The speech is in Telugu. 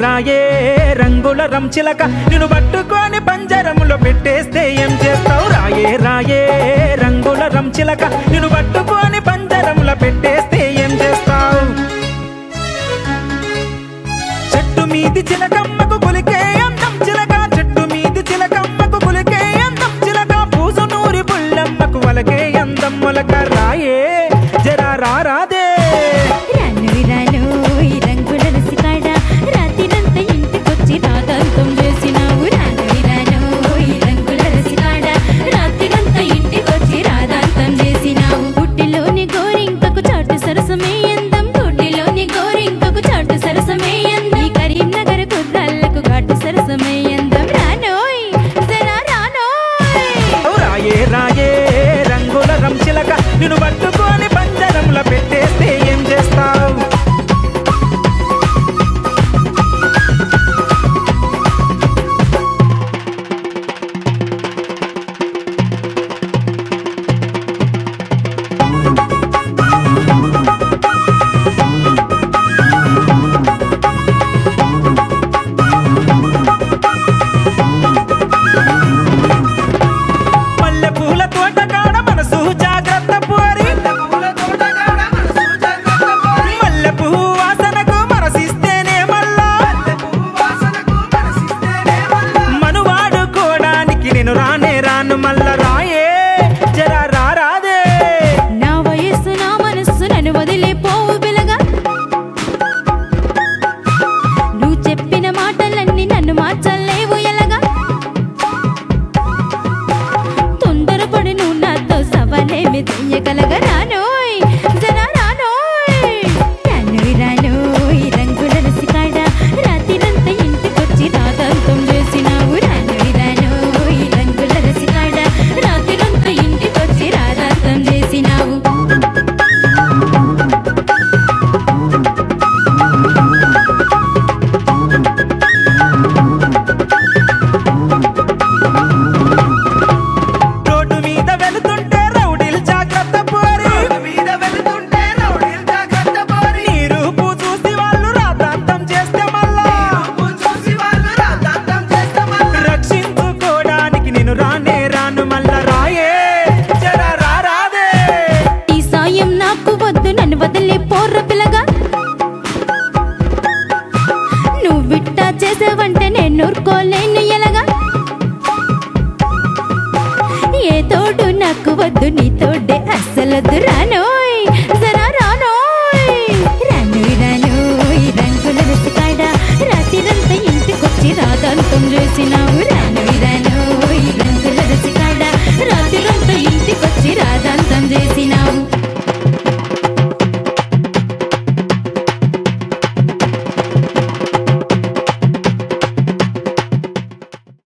రాయే రంగుల రంచిలక నిన్ను పట్టుకొని పంజరములో పెట్టేస్తే ఏం చేస్తావు రాయే రాయే రంగుల రంచిలక నిన్ను పట్టుకొని పంజరములో పెట్టేస్తే ఏం చేస్తావు చెట్టు మీది చిలకమ్మకు కులికే అందం చిలక చెట్టు మీది చిలకమ్మకు కులికే అందం చిలక పూసు నూరి పుల్లమ్మకు వలకే అందం మొలక రాయే జరా రారాదే నిన్ను పట్టుకొని పంజరంలో పెట్టేస్తే ఏం చేస్తావు మల్లె పూల తోట కాడ మనసు జాగ్రత్త రాను మల్ల రాయే జరా రారాదే నా వయస్సు నా మనస్సు నన్ను వదిలిపోవు బిలగా నువ్వు చెప్పిన మాటలన్నీ నన్ను మార్చలేవు ఎలాగా తొందరపడి నువ్వు నాతో సవాలేమి చెయ్యగలగా రానోయ్ జరా రానోయ్ రానోయ్ రానోయ్ రంగుల రసికాడ రాత్రిరంతా ఇంటికొచ్చి రాతంతం చేసినావు నన్ను వదిలే పోర్ర పిల్లగా నువ్వు విట్టా చేసావంటే నేను ఊరుకోలేను ఎలాగా ఏ తోడు నాకు వద్దు నీ తోడే అస్సలొద్దు రానోయ్ జరా రానోయ్ రానోయ్ రానోయ్ రంగుల రసికాడ రాత్రిరంతా ఇంటికొచ్చి రాదంతం చేసినావు